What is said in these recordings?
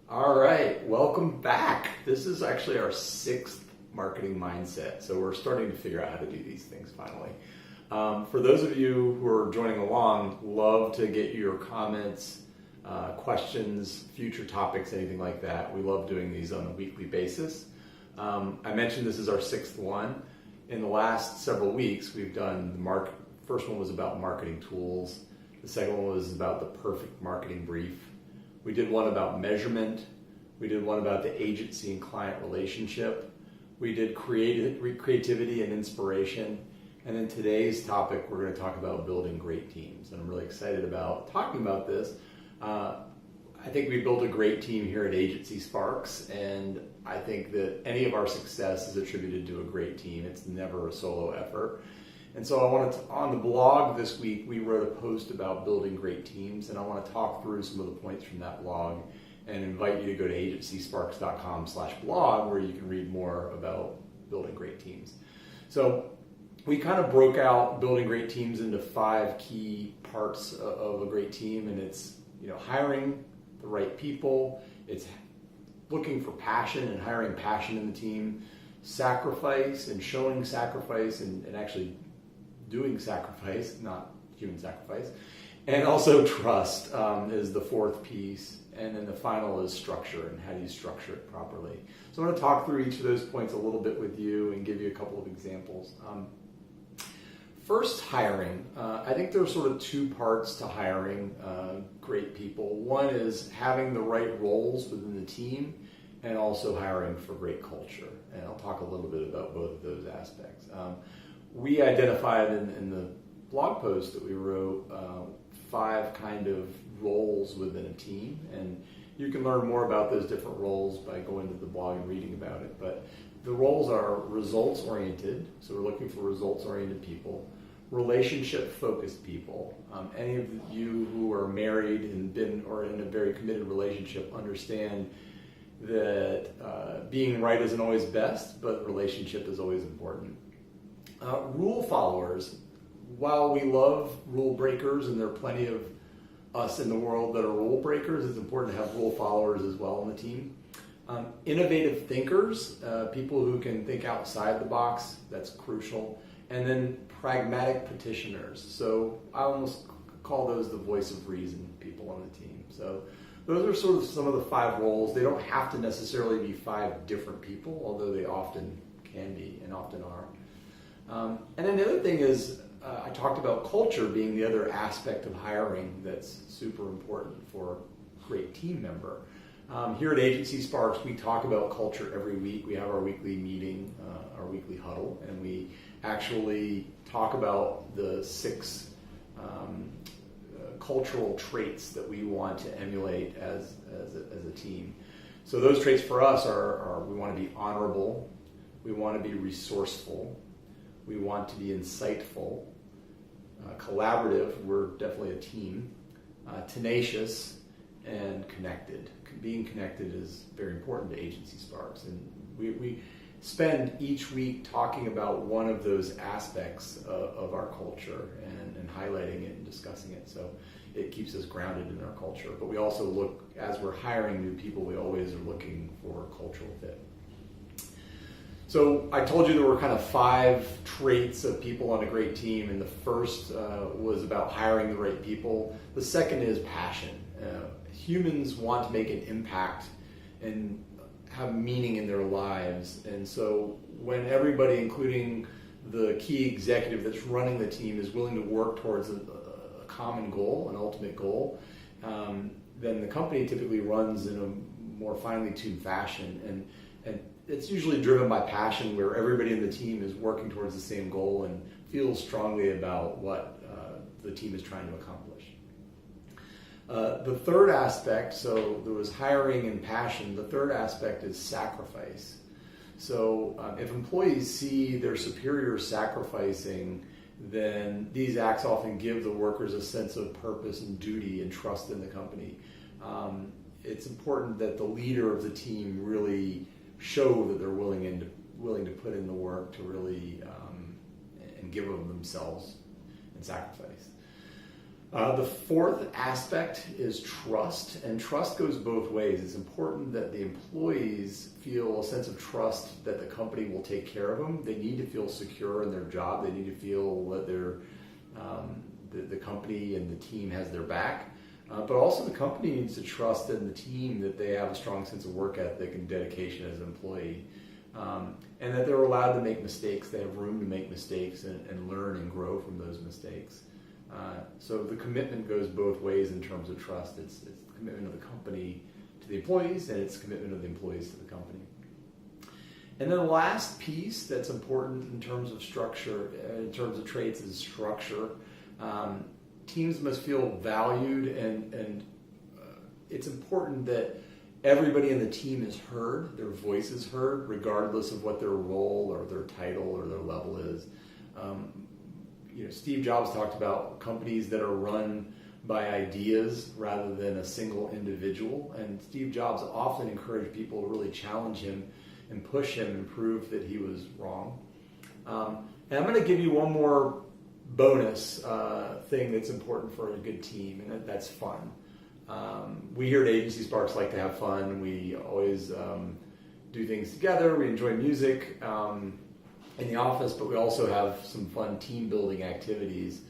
All right, welcome back. This is actually our sixth marketing mindset, so we're starting to figure out how to do these things finally. For those of you who are joining along, love to get your comments, questions, future topics, anything like that. We love doing these on a weekly basis. I mentioned this is our sixth one. In the last several weeks, we've done the first one was about marketing tools. The second one was about the perfect marketing brief. We did one about measurement. We did one about the agency and client relationship. We did creativity and inspiration. And then today's topic, we're going to talk about building great teams. And I'm really excited about talking about this. I think we built a great team here at AgencySparks, and I think that any of our success is attributed to a great team. It's never a solo effort. And so on the blog this week, we wrote a post about building great teams, and I want to talk through some of the points from that blog and invite you to go to agencysparks.com/blog where you can read more about building great teams. So we kind of broke out building great teams into 5 key parts of a great team, and it's hiring the right people, it's looking for passion and hiring passion in the team, sacrifice and showing sacrifice and actually doing sacrifice, not human sacrifice, and also trust is the 4th piece, and then the final is structure and how do you structure it properly. So I'm going to talk through each of those points a little bit with you and give you a couple of examples. First, hiring. I think there's sort of 2 parts to hiring great people. One is having the right roles within the team and also hiring for great culture. And I'll talk a little bit about both of those aspects. We identified in the blog post that we wrote 5 kind of roles within a team. And you can learn more about those different roles by going to the blog and reading about it. But the roles are results-oriented, so we're looking for results-oriented people. Relationship-focused people. Any of you who are married and been or in a very committed relationship understand that being right isn't always best, but relationship is always important. Rule followers. While we love rule breakers, and there are plenty of us in the world that are rule breakers, it's important to have rule followers as well on the team. Innovative thinkers, people who can think outside the box, that's crucial. And then pragmatic petitioners. So I almost call those the voice of reason people on the team. So those are sort of some of the 5 roles. They don't have to necessarily be 5 different people, although they often can be and often are. And then the other thing is, I talked about culture being the other aspect of hiring that's super important for a great team member. Here at AgencySparks, we talk about culture every week. We have our weekly meeting, our weekly huddle, and we actually talk about the 6 cultural traits that we want to emulate as a team. So those traits for us are we want to be honorable, we want to be resourceful, we want to be insightful, collaborative, we're definitely a team, tenacious, and connected. Being connected is very important to AgencySparks, and we spend each week talking about one of those aspects of our culture and highlighting it and discussing it, so it keeps us grounded in our culture. But we also look, as we're hiring new people, we always are looking for cultural fit. So I told you there were kind of 5 traits of people on a great team, and the first was about hiring the right people. The second is passion. Humans want to make an impact and have meaning in their lives, and so when everybody, including the key executive that's running the team, is willing to work towards a common goal, an ultimate goal, then the company typically runs in a more finely tuned fashion, and it's usually driven by passion, where everybody in the team is working towards the same goal and feels strongly about what the team is trying to accomplish. The third aspect, so there was hiring and passion. The third aspect is sacrifice. So if employees see their superiors sacrificing, then these acts often give the workers a sense of purpose and duty and trust in the company. It's important that the leader of the team really show that they're willing to put in the work to really and give of themselves and sacrifice. The fourth aspect is trust, and trust goes both ways. It's important that the employees feel a sense of trust that the company will take care of them. They need to feel secure in their job. They need to feel that the company and the team has their back. But also the company needs to trust in the team that they have a strong sense of work ethic and dedication as an employee. And that they're allowed to make mistakes. They have room to make mistakes and learn and grow from those mistakes. So the commitment goes both ways in terms of trust. It's the commitment of the company to the employees, and it's commitment of the employees to the company. And then the last piece that's important in terms of structure, in terms of traits, is structure. Teams must feel valued, and it's important that everybody in the team is heard, their voice is heard, regardless of what their role or their title or their level is. Steve Jobs talked about companies that are run by ideas rather than a single individual, and Steve Jobs often encouraged people to really challenge him and push him and prove that he was wrong. And I'm going to give you one more bonus thing that's important for a good team, and that's fun. We here at AgencySparks like to have fun. We always do things together. We enjoy music in the office, but we also have some fun team building activities.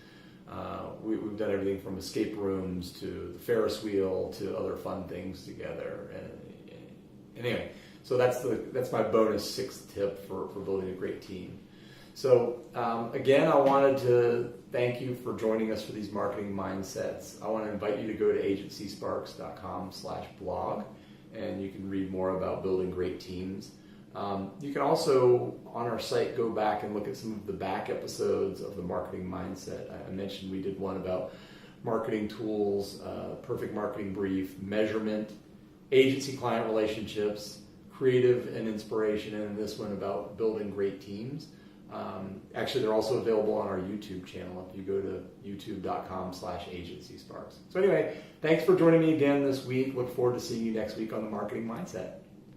We've done everything from escape rooms to the Ferris wheel to other fun things together. And anyway, so that's my bonus sixth tip for building a great team. So again, I wanted to thank you for joining us for these marketing mindsets. I want to invite you to go to AgencySparks.com/blog, and you can read more about building great teams. You can also, on our site, go back and look at some of the back episodes of the marketing mindset. I mentioned we did one about marketing tools, perfect marketing brief, measurement, agency-client relationships, creative and inspiration, and this one about building great teams. Actually, they're also available on our YouTube channel if you go to youtube.com/AgencySparks. So anyway, thanks for joining me again this week. Look forward to seeing you next week on the Marketing Mindset.